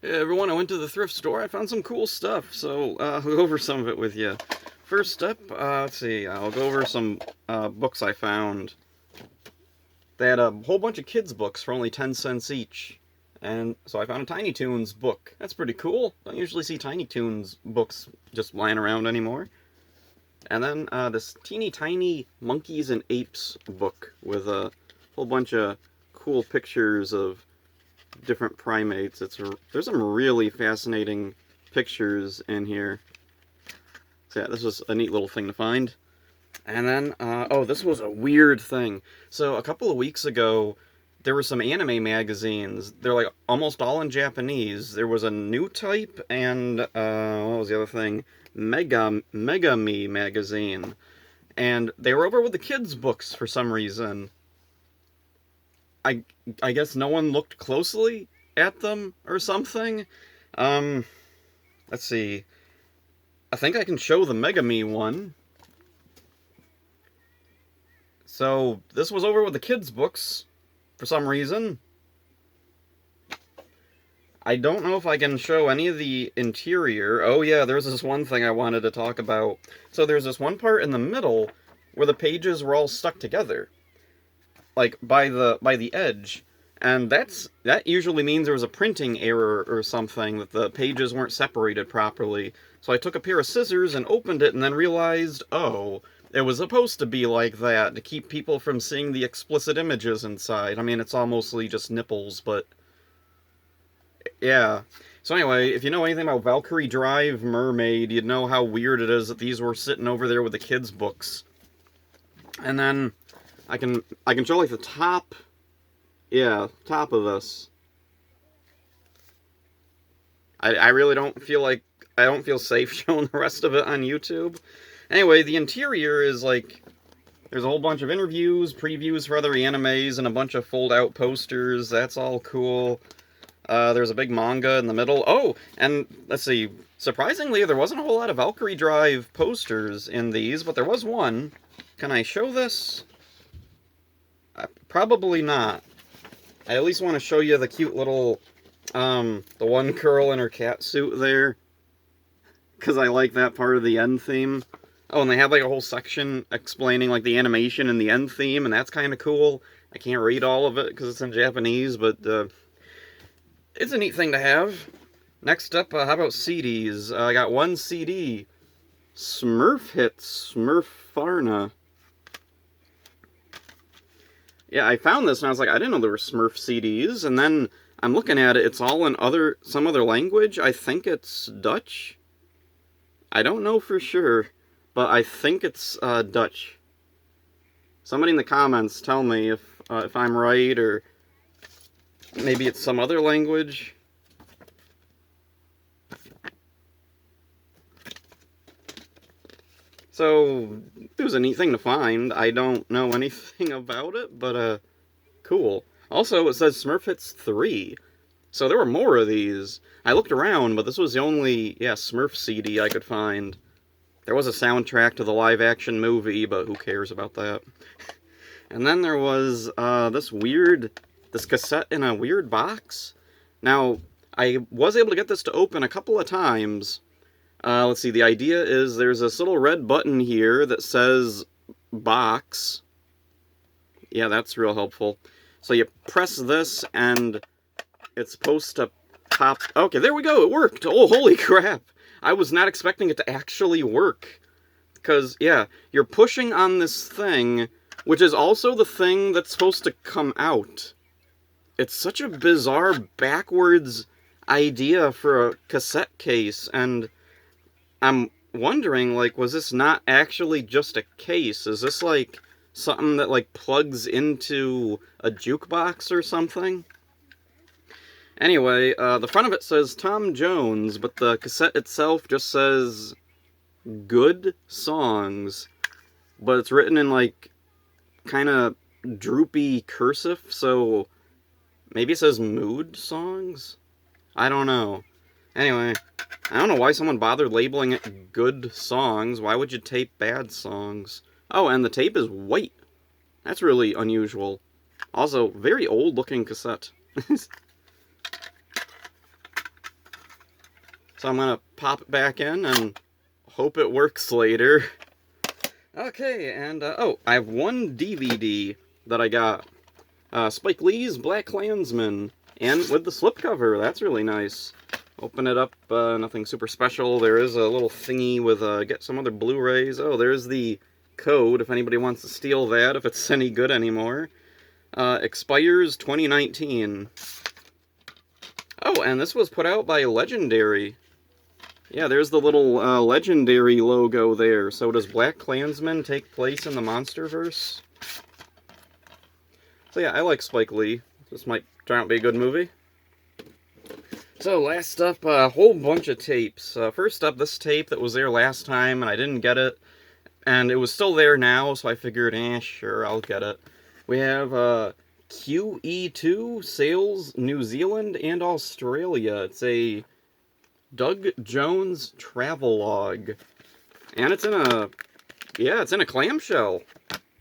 Hey everyone, I went to the thrift store. I found some cool stuff, so I'll go over some of it with you. First up, let's see, I'll go over some books I found. They had a whole bunch of kids' books for only 10 cents each. And so I found a Tiny Toons book. That's pretty cool. Don't usually see Tiny Toons books just lying around anymore. And then this teeny tiny Monkeys and Apes book with a whole bunch of cool pictures of different primates. There's some really fascinating pictures in here. So yeah, this was a neat little thing to find. And then, oh, this was a weird thing. So a couple of weeks ago, there were some anime magazines. They're like almost all in Japanese. There was a new type and what was the other thing? Megami magazine. And they were over with the kids' books for some reason. I I guess no one looked closely at them or something. Um, let's see. I think I can show the Megami one. So this was over with the kids' books for some reason. I don't know if I can show any of the interior. Oh yeah, there's this one thing I wanted to talk about. So there's this one part in the middle where the pages were all stuck together, like by the edge. And that usually means there was a printing error or something, that the pages weren't separated properly. So I took a pair of scissors and opened it and then realized, oh, it was supposed to be like that to keep people from seeing the explicit images inside. I mean, it's all mostly just nipples, but yeah. So anyway, if you know anything about Valkyrie Drive Mermaid, you'd know how weird it is that these were sitting over there with the kids' books. And then I can show like the top. Yeah, top of this. I really I don't feel safe showing the rest of it on YouTube. Anyway, the interior is like, there's a whole bunch of interviews, previews for other animes, and a bunch of fold-out posters. That's all cool. There's a big manga in the middle. Oh, and let's see. Surprisingly, there wasn't a whole lot of Valkyrie Drive posters in these, but there was one. Can I show this? Probably not. I at least want to show you the cute little, the one girl in her cat suit there, because I like that part of the end theme. Oh, and they have like a whole section explaining like the animation and the end theme, and that's kind of cool. I can't read all of it because it's in Japanese, but it's a neat thing to have. Next up, how about CDs? I got one CD, Smurf Hits, Smurfarna. Yeah, I found this and I was like, I didn't know there were Smurf CDs, and then I'm looking at it, it's all in some other language. I think it's Dutch. I don't know for sure, but I think it's Dutch. Somebody in the comments tell me if I'm right, or maybe it's some other language. So, it was a neat thing to find. I don't know anything about it, but cool. Also, it says Smurf Hits 3. So there were more of these. I looked around, but this was the only, yeah, Smurf CD I could find. There was a soundtrack to the live-action movie, but who cares about that? And then there was this cassette in a weird box. Now, I was able to get this to open a couple of times. Let's see, the idea is there's this little red button here that says box. Yeah, that's real helpful. So you press this and it's supposed to pop. Okay, there we go, it worked! Oh, holy crap! I was not expecting it to actually work. Because, yeah, you're pushing on this thing, which is also the thing that's supposed to come out. It's such a bizarre, backwards idea for a cassette case, and I'm wondering, like, was this not actually just a case? Is this, like, something that, like, plugs into a jukebox or something? Anyway, the front of it says Tom Jones, but the cassette itself just says good songs. But it's written in, like, kind of droopy cursive, so maybe it says mood songs? I don't know. Anyway, I don't know why someone bothered labeling it good songs. Why would you tape bad songs? Oh, and the tape is white. That's really unusual. Also, very old looking cassette. So I'm gonna pop it back in and hope it works later. Okay, and oh, I have one DVD that I got. Spike Lee's Black Klansman, and with the slipcover. That's really nice. Open it up, nothing super special. There is a little thingy with, get some other Blu-rays. Oh, there's the code, if anybody wants to steal that, if it's any good anymore. Expires 2019. Oh, and this was put out by Legendary. Yeah, there's the little, Legendary logo there. So does Black Klansman take place in the Monsterverse? So yeah, I like Spike Lee. This might turn out to be a good movie. So last up, a whole bunch of tapes. First up, this tape that was there last time, and I didn't get it. And it was still there now, so I figured, sure, I'll get it. We have QE2 Sales New Zealand and Australia. It's a Doug Jones travelogue. And it's in a clamshell.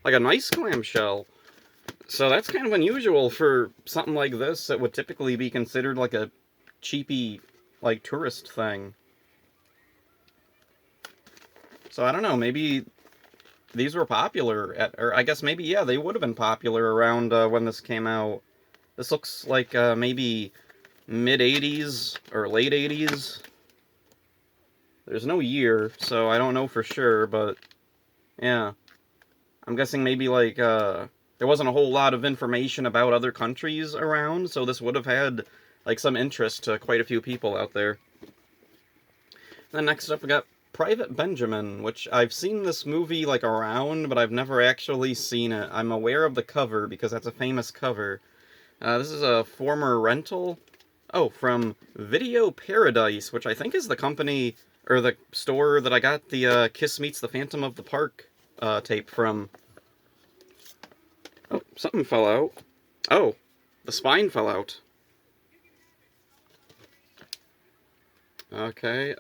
Like a nice clamshell. So that's kind of unusual for something like this that would typically be considered like a cheapy, like, tourist thing. So I don't know, maybe these were popular, or I guess maybe, yeah, they would have been popular around when this came out. This looks like maybe mid-80s or late 80s. There's no year, so I don't know for sure, but yeah. I'm guessing maybe like, there wasn't a whole lot of information about other countries around, so this would have had like some interest to quite a few people out there. Then next up we got Private Benjamin, which I've seen this movie like around, but I've never actually seen it. I'm aware of the cover because that's a famous cover. This is a former rental. Oh, from Video Paradise, which I think is the company or the store that I got the Kiss Meets the Phantom of the Park tape from. Oh, something fell out. Oh, the spine fell out. Okay,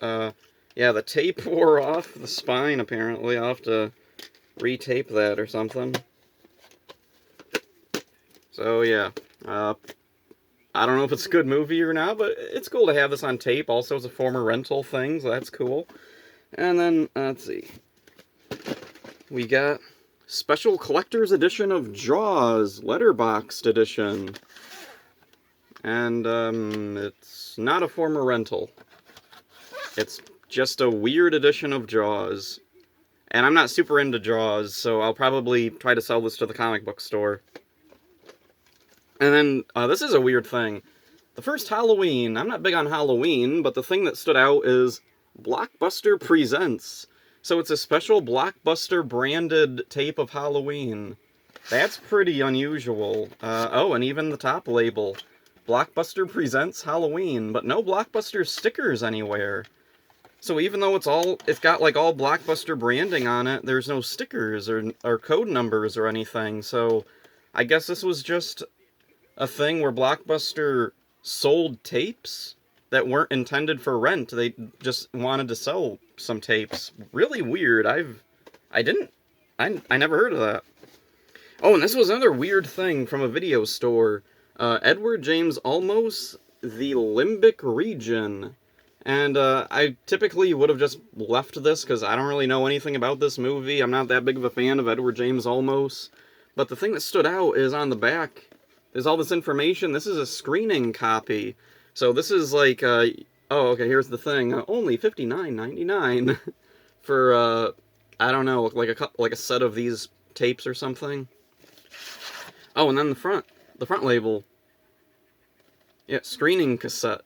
yeah, the tape wore off the spine, apparently. I'll have to retape that or something. So, yeah, I don't know if it's a good movie or not, but it's cool to have this on tape. Also, it's a former rental thing, so that's cool. And then, let's see. We got Special Collector's Edition of Jaws, Letterboxd Edition. And, it's not a former rental. It's just a weird edition of Jaws. And I'm not super into Jaws, so I'll probably try to sell this to the comic book store. And then, this is a weird thing. The first Halloween, I'm not big on Halloween, but the thing that stood out is Blockbuster Presents. So it's a special Blockbuster branded tape of Halloween. That's pretty unusual. Oh, and even the top label. Blockbuster Presents Halloween, but no Blockbuster stickers anywhere. So even though it's got like all Blockbuster branding on it, there's no stickers or code numbers or anything. So I guess this was just a thing where Blockbuster sold tapes that weren't intended for rent. They just wanted to sell some tapes. Really weird. I never heard of that. Oh, and this was another weird thing from a video store. Edward James Olmos, The Limbic Region. And I typically would have just left this because I don't really know anything about this movie. I'm not that big of a fan of Edward James Olmos. But the thing that stood out is on the back, there's all this information. This is a screening copy. So this is like, oh, okay, here's the thing. Only $59.99 for, I don't know, like a set of these tapes or something. Oh, and then the front label. Yeah, screening cassette.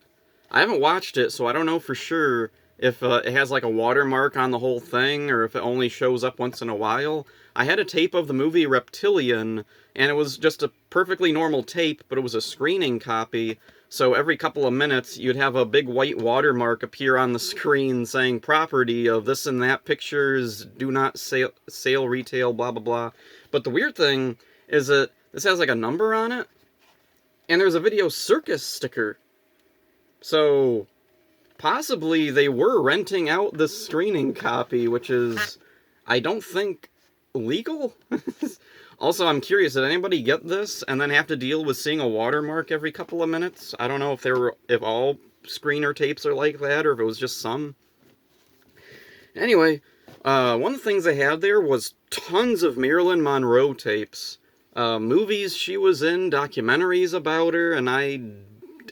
I haven't watched it, so I don't know for sure if it has like a watermark on the whole thing, or if it only shows up once in a while. I had a tape of the movie Reptilian, and it was just a perfectly normal tape, but it was a screening copy, so every couple of minutes you'd have a big white watermark appear on the screen saying property of this and that pictures, do not sale retail, blah blah blah. But the weird thing is that this has like a number on it, and there's a Video Circus sticker. So, possibly they were renting out this screening copy, which is, I don't think, legal? Also, I'm curious, did anybody get this and then have to deal with seeing a watermark every couple of minutes? I don't know if all screener tapes are like that, or if it was just some. Anyway, one of the things they had there was tons of Marilyn Monroe tapes. Movies she was in, documentaries about her, and I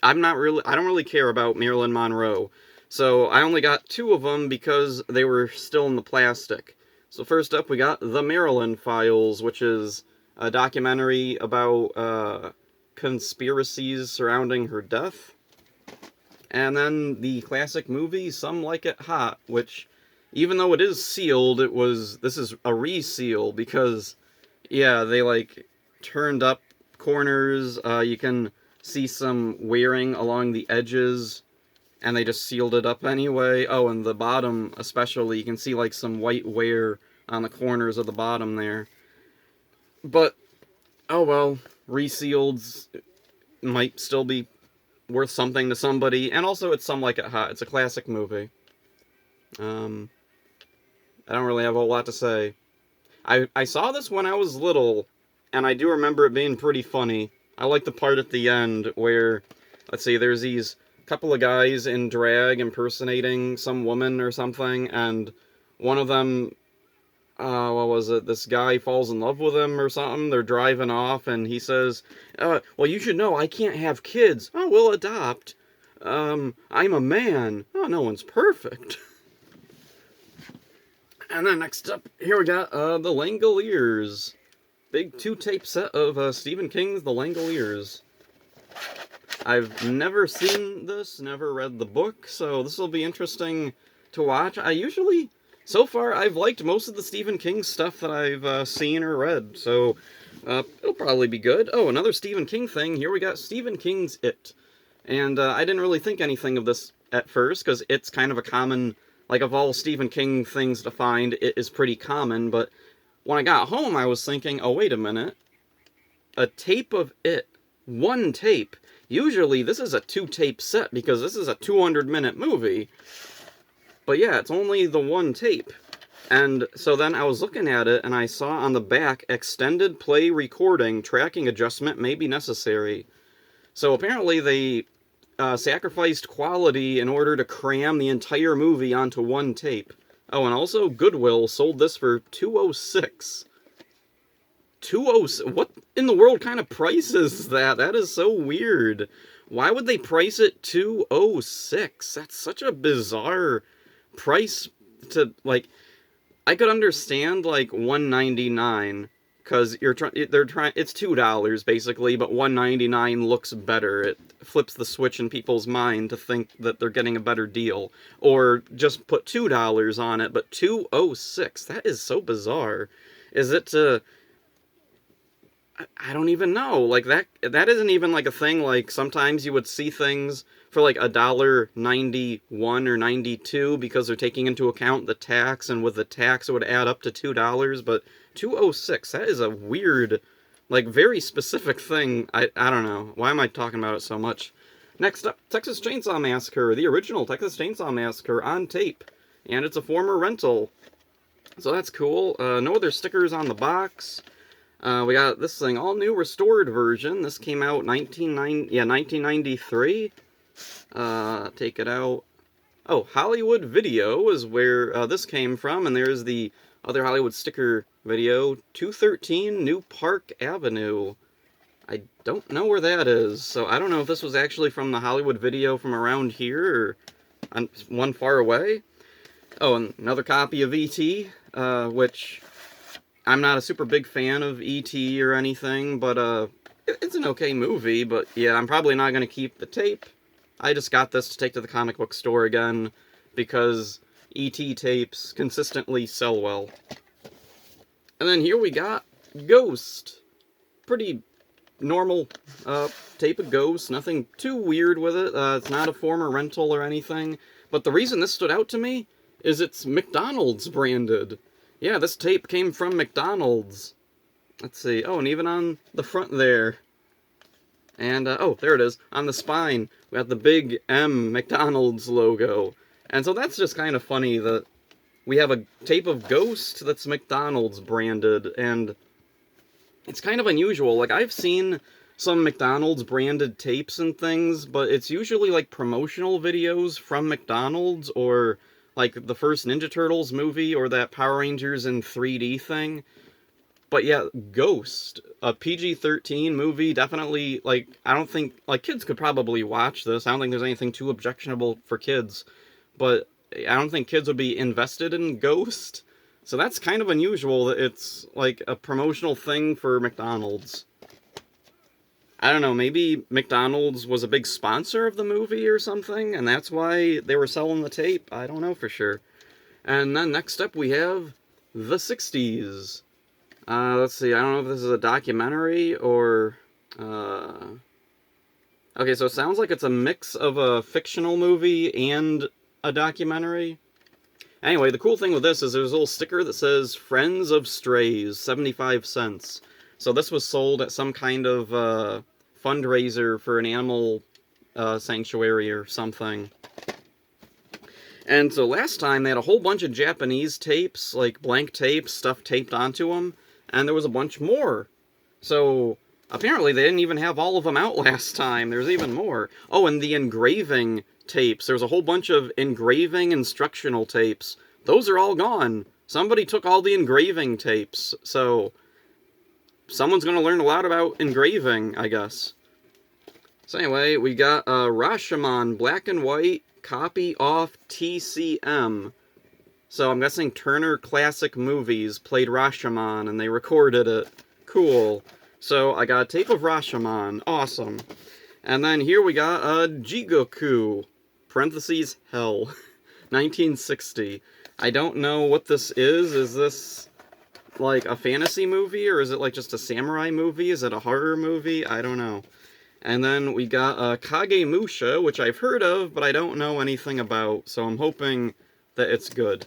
don't really care about Marilyn Monroe. So I only got 2 of them because they were still in the plastic. So first up we got The Marilyn Files, which is a documentary about conspiracies surrounding her death. And then the classic movie Some Like It Hot, which, even though it is sealed, this is a reseal because, yeah, they like turned up corners. You can see some wearing along the edges, and they just sealed it up anyway. Oh, and the bottom especially, you can see like some white wear on the corners of the bottom there. But, oh well, resealed might still be worth something to somebody, and also it's Some Like It Hot. It's a classic movie. I don't really have a whole lot to say. I saw this when I was little, and I do remember it being pretty funny. I like the part at the end where, let's see, there's these couple of guys in drag impersonating some woman or something, and one of them, what was it, this guy falls in love with him or something. They're driving off, and he says, well, you should know, I can't have kids. Oh, we'll adopt. I'm a man. Oh, no one's perfect. And then next up, here we got, The Langoliers. Big 2-tape set of Stephen King's The Langoliers. I've never seen this, never read the book, so this will be interesting to watch. So far, I've liked most of the Stephen King stuff that I've seen or read, so it'll probably be good. Oh, another Stephen King thing. Here we got Stephen King's It. And I didn't really think anything of this at first, because it's kind of a common, like, of all Stephen King things to find, it is pretty common, but when I got home, I was thinking, oh, wait a minute. A tape of It. 1 tape. Usually, this is a 2-tape set, because this is a 200-minute movie. But yeah, it's only the 1 tape. And so then I was looking at it, and I saw on the back, extended play recording, tracking adjustment may be necessary. So apparently they sacrificed quality in order to cram the entire movie onto 1 tape. Oh, and also Goodwill sold this for $206. $206? What in the world kind of price is that? That is so weird. Why would they price it $206? That's such a bizarre price to, like, I could understand, like, $199, because they're trying, it's $2, basically, but $199 looks better. It flips the switch in people's mind to think that they're getting a better deal. Or just put $2 on it, but $206, that is so bizarre. Is it to... I don't even know. Like, that isn't even, like, a thing. Like, sometimes you would see things for, like, $1.91 or 92 because they're taking into account the tax, and with the tax it would add up to $2, but $206, that is a weird, like, very specific thing. I don't know. Why am I talking about it so much? Next up, Texas Chainsaw Massacre, the original Texas Chainsaw Massacre on tape, and it's a former rental. So that's cool. No other stickers on the box. We got this thing, all new restored version. This came out 1993. Take it out. Oh, Hollywood Video is where this came from, and there's the other Hollywood sticker video, 213 New Park Avenue. I don't know where that is, so I don't know if this was actually from the Hollywood Video from around here, or one far away. Oh, and another copy of E.T., which... I'm not a super big fan of E.T. or anything, but it's an okay movie, but yeah, I'm probably not going to keep the tape. I just got this to take to the comic book store again, because E.T. tapes consistently sell well. And then here we got Ghost. Pretty normal tape of Ghost, nothing too weird with it. It's not a former rental or anything, but the reason this stood out to me is it's McDonald's branded. Yeah, this tape came from McDonald's. Let's see. Oh, and even on the front there. And, oh, there it is. On the spine, we got the big M McDonald's logo. And so that's just kind of funny that we have a tape of Ghost that's McDonald's branded. And it's kind of unusual. Like, I've seen some McDonald's branded tapes and things, but it's usually like promotional videos from McDonald's or like the first Ninja Turtles movie or that Power Rangers in 3D thing. But yeah, Ghost, a PG-13 movie, definitely, like, I don't think, like, kids could probably watch this. I don't think there's anything too objectionable for kids, but I don't think kids would be invested in Ghost. So that's kind of unusual that it's, like, a promotional thing for McDonald's. I don't know, maybe McDonald's was a big sponsor of the movie or something, and that's why they were selling the tape. I don't know for sure. And then next up we have the 60s. Let's see, I don't know if this is a documentary or, okay, so it sounds like it's a mix of a fictional movie and a documentary. Anyway, the cool thing with this is there's a little sticker that says Friends of Strays, 75 cents. So this was sold at some kind of, fundraiser for an animal, sanctuary or something. And so last time they had a whole bunch of Japanese tapes, like blank tapes, stuff taped onto them, and there was a bunch more. So apparently they didn't even have all of them out last time. There's even more. Oh, and the engraving tapes. There was a whole bunch of engraving instructional tapes. Those are all gone. Somebody took all the engraving tapes. So someone's going to learn a lot about engraving, I guess. So anyway, we got Rashomon black and white copy off TCM. So I'm guessing Turner Classic Movies played Rashomon and they recorded it. Cool. So I got a tape of Rashomon. Awesome. And then here we got Jigoku, parentheses, hell, 1960. I don't know what this is. Is this like a fantasy movie or is it like just a samurai movie? Is it a horror movie? I don't know. And then we got Kagemusha, which I've heard of, but I don't know anything about, so I'm hoping that it's good.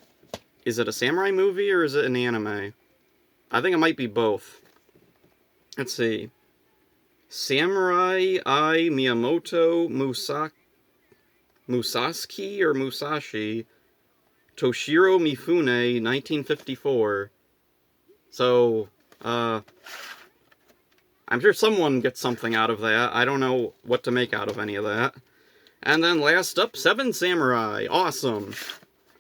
Is it a samurai movie or is it an anime? I think it might be both. Let's see. Samurai I Miyamoto Musashi or Musashi Toshiro Mifune, 1954. So, I'm sure someone gets something out of that. I don't know what to make out of any of that. And then last up, Seven Samurai. Awesome.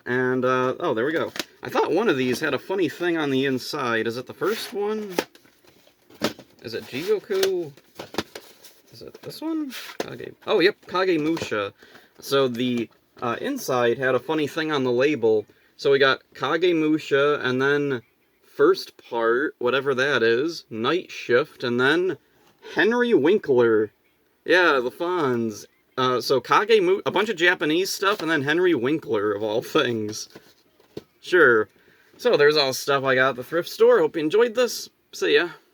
And, oh, there we go. I thought one of these had a funny thing on the inside. Is it the first one? Is it Jigoku? Is it this one? Kage. Oh, yep, Kagemusha. So the inside had a funny thing on the label. So we got Kagemusha, and then first part, whatever that is, Night Shift, and then Henry Winkler. Yeah, the Fonz. So Kagemusha, a bunch of Japanese stuff, and then Henry Winkler, of all things. Sure. So there's all the stuff I got at the thrift store. Hope you enjoyed this. See ya.